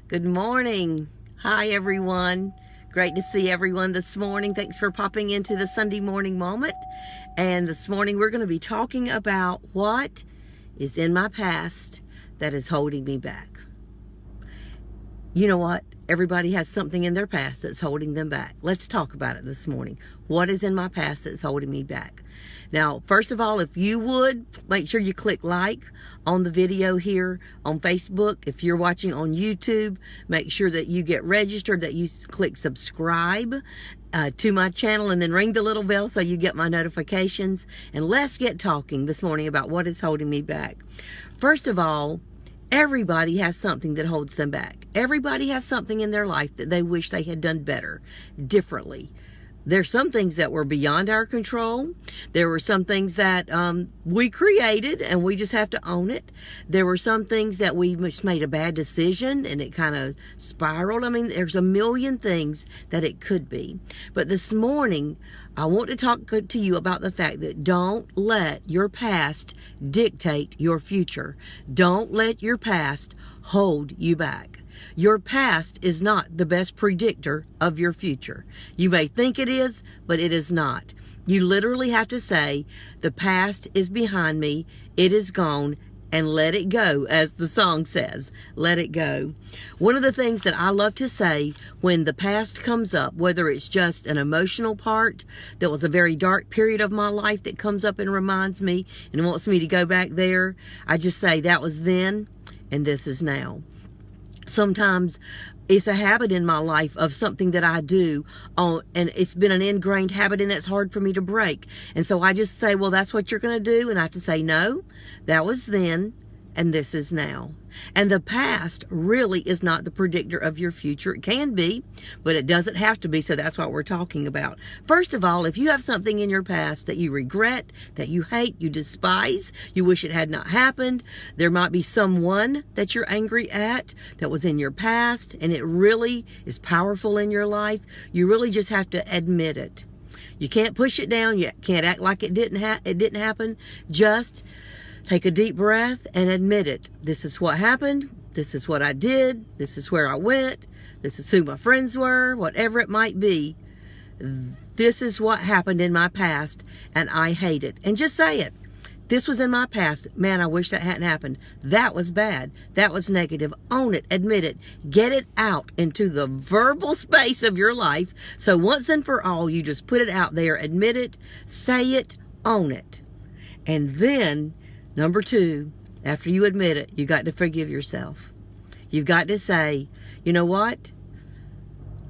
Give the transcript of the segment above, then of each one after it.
Good morning. Hi, everyone. Great to see everyone this morning. Thanks for popping into the Sunday morning moment. And this morning we're going to be talking about what is in my past that is holding me back. You know what? Everybody has something in their past that's holding them back. Let's talk about it this morning. What is in my past that's holding me back? Now, first of all, if you would, make sure you click like on the video here on Facebook. If you're watching on YouTube, make sure that you get registered, that you click subscribe to my channel, and then ring the little bell so you get my notifications. And let's get talking this morning about what is holding me back. First of all, everybody has something that holds them back. Everybody has something in their life that they wish they had done better, differently. There's some things that were beyond our control. There were some things that we created and we just have to own it. There were some things that we just made a bad decision and it kind of spiraled. I mean, there's a million things that it could be. But this morning, I want to talk to you about the fact that don't let your past dictate your future. Don't let your past hold you back. Your past is not the best predictor of your future. You may think it is, but it is not. You literally have to say, the past is behind me, it is gone, and let it go, as the song says. Let it go. One of the things that I love to say when the past comes up, whether it's just an emotional part that was a very dark period of my life that comes up and reminds me and wants me to go back there, I just say that was then and this is now. Sometimes it's a habit in my life of something that I do, and it's been an ingrained habit and it's hard for me to break. And so I just say, well, that's what you're going to do. And I have to say, no, that was then and this is now. And the past really is not the predictor of your future. It can be, but it doesn't have to be. So that's what we're talking about. First of all, if you have something in your past that you regret, that you hate, you despise, you wish it had not happened, there might be someone that you're angry at that was in your past and it really is powerful in your life. You really just have to admit it. You can't push it down. You can't act like it didn't happen. Just take a deep breath and admit it. This is what happened. This is what I did. This is where I went. This is who my friends were, whatever it might be. This is what happened in my past and I hate it. And just say it. This was in my past. Man, I wish that hadn't happened. That was bad. That was negative. Own it. Admit it. Get it out into the verbal space of your life. So once and for all, you just put it out there. Admit it. Say it. Own it. And then, number two, after you admit it, you got to forgive yourself. You've got to say, you know what?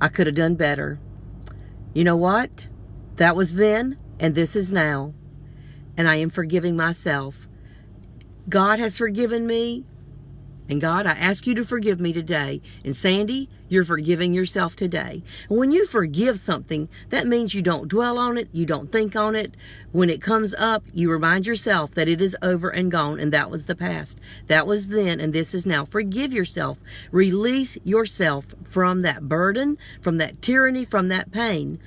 I could have done better. You know what? That was then and this is now. And I am forgiving myself. God has forgiven me. And God, I ask you to forgive me today. And Sandy, you're forgiving yourself today. And when you forgive something, that means you don't dwell on it. You don't think on it. When it comes up, you remind yourself that it is over and gone. And that was the past. That was then and this is now. Forgive yourself. Release yourself from that burden, from that tyranny, from that pain.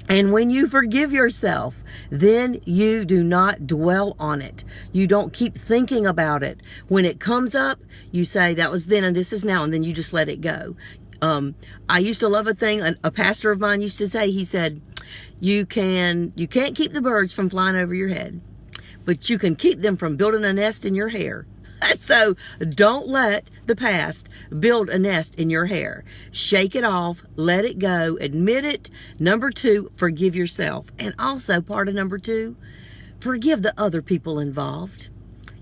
And when you forgive yourself, then you do not dwell on it. You don't keep thinking about it. When it comes up, you say, that was then and this is now, and then you just let it go. I used to love a thing a pastor of mine used to say. He said, you can't keep the birds from flying over your head, but you can keep them from building a nest in your hair. So don't let the past build a nest in your hair. Shake it off, let it go, admit it. Number two, forgive yourself. And also part of number two, forgive the other people involved.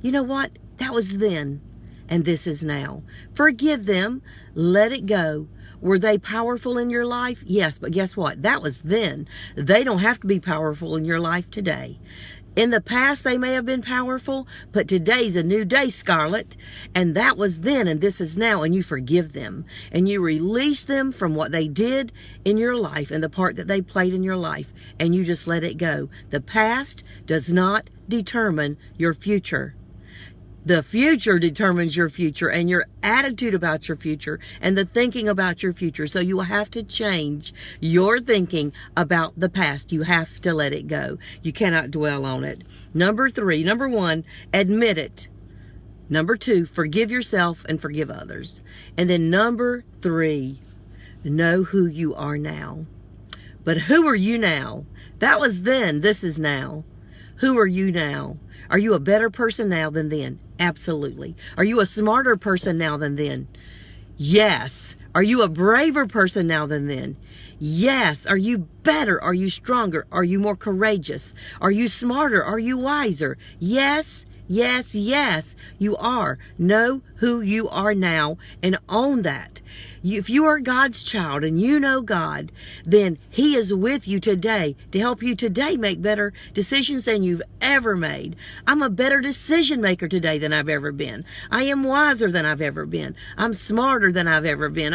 You know what? That was then and this is now. Forgive them, let it go. Were they powerful in your life? Yes, but guess what? That was then. They don't have to be powerful in your life today. In the past, they may have been powerful, but today's a new day, Scarlett. And that was then and this is now, and you forgive them. And you release them from what they did in your life and the part that they played in your life. And you just let it go. The past does not determine your future. The future determines your future and your attitude about your future and the thinking about your future. So you will have to change your thinking about the past. You have to let it go. You cannot dwell on it. Number one, admit it. Number 2, forgive yourself and forgive others. And then number 3, know who you are now. But who are you now? That was then, this is now. Who are you now? Are you a better person now than then? Absolutely. Are you a smarter person now than then? Yes. Are you a braver person now than then? Yes. Are you better? Are you stronger? Are you more courageous? Are you smarter? Are you wiser? Yes. Yes, yes, you are. Know who you are now and own that. If you are God's child and you know God, then He is with you today to help you today make better decisions than you've ever made. I'm a better decision maker today than I've ever been. I am wiser than I've ever been. I'm smarter than I've ever been.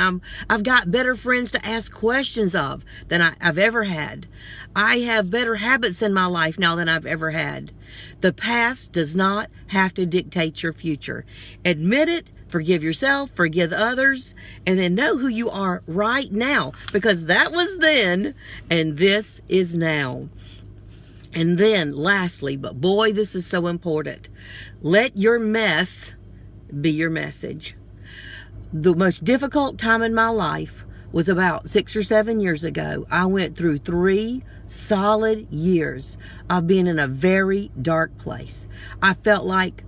I've got better friends to ask questions of than I've ever had. I have better habits in my life now than I've ever had. The past does not have to dictate your future. Admit it, forgive yourself, forgive others, and then know who you are right now, because that was then and this is now. And then lastly, but boy, this is so important, let your mess be your message. The most difficult time in my life was about 6 or 7 years ago. I went through 3 solid years of being in a very dark place. I felt like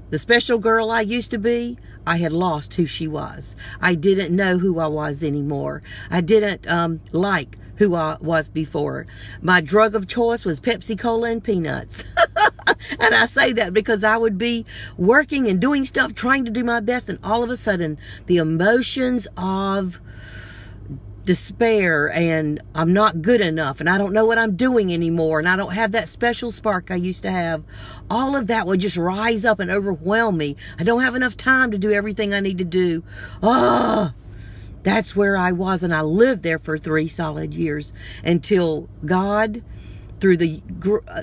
the special girl I used to be, I had lost who she was. I didn't know who I was anymore. I didn't like who I was before. My drug of choice was Pepsi Cola and peanuts. And I say that because I would be working and doing stuff, trying to do my best, and all of a sudden the emotions of despair and I'm not good enough and I don't know what I'm doing anymore and I don't have that special spark I used to have, all of that would just rise up and overwhelm me. I don't have enough time to do everything I need to do. That's where I was, and I lived there for 3 solid years until God, through the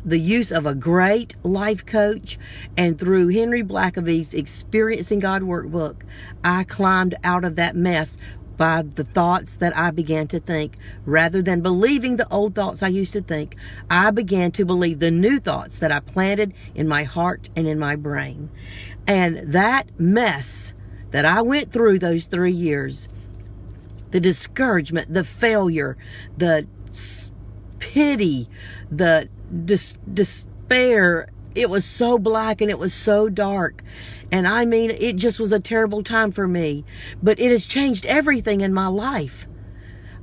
use of a great life coach and through Henry Blackaby's Experiencing God workbook, I climbed out of that mess by the thoughts that I began to think. Rather than believing the old thoughts I used to think, I began to believe the new thoughts that I planted in my heart and in my brain. And that mess that I went through those 3 years, the discouragement, the failure, the pity, the despair, it was so black and it was so dark. And I mean, it just was a terrible time for me. But it has changed everything in my life.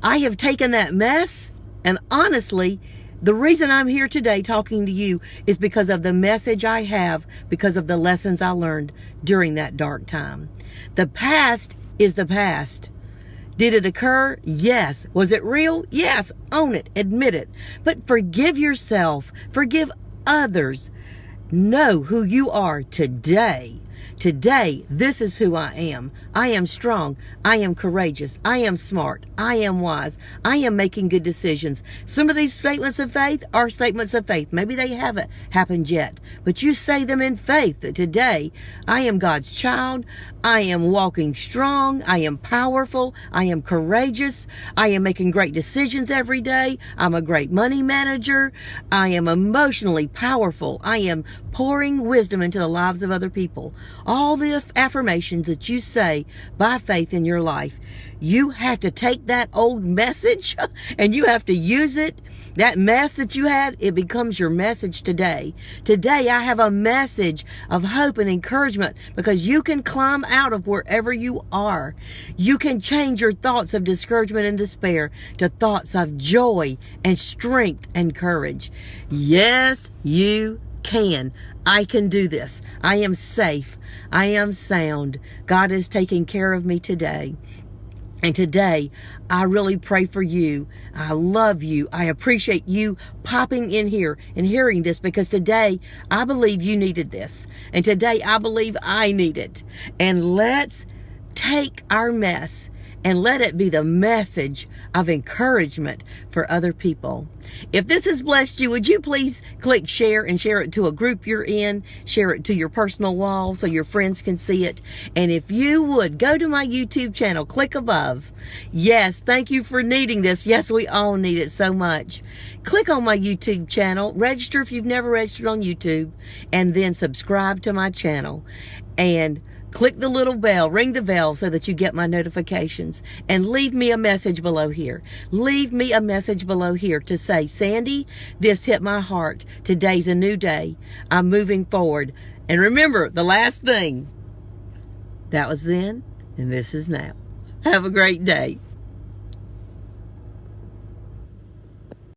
I have taken that mess, and honestly, the reason I'm here today talking to you is because of the message I have, because of the lessons I learned during that dark time. The past is the past. Did it occur? Yes. Was it real? Yes. Own it. Admit it. But forgive yourself. Forgive others. Know who you are today. Today, this is who I am. I am strong. I am courageous. I am smart. I am wise. I am making good decisions. Some of these statements of faith are statements of faith. Maybe they haven't happened yet, but you say them in faith that today I am God's child. I am walking strong. I am powerful. I am courageous. I am making great decisions every day. I'm a great money manager. I am emotionally powerful. I am pouring wisdom into the lives of other people. All the affirmations that you say by faith in your life, you have to take that old message and you have to use it. That mess that you had, it becomes your message today. Today, I have a message of hope and encouragement because you can climb out of wherever you are. You can change your thoughts of discouragement and despair to thoughts of joy and strength and courage. Yes, you can. I can do this. I am safe. I am sound. God is taking care of me today. And today, I really pray for you. I love you. I appreciate you popping in here and hearing this, because today, I believe you needed this. And today, I believe I need it. And let's take our mess and let it be the message of encouragement for other people. If this has blessed you, would you please click share and share it to a group you're in, share it to your personal wall so your friends can see it. And if you would, go to my YouTube channel, click above. Yes, thank you for needing this. Yes, we all need it so much. Click on my YouTube channel, register if you've never registered on YouTube, and then subscribe to my channel. And click the little bell, ring the bell so that you get my notifications, and leave me a message below here. Leave me a message below here to say, Sandy, this hit my heart. Today's a new day. I'm moving forward. And remember, the last thing, that was then, and this is now. Have a great day.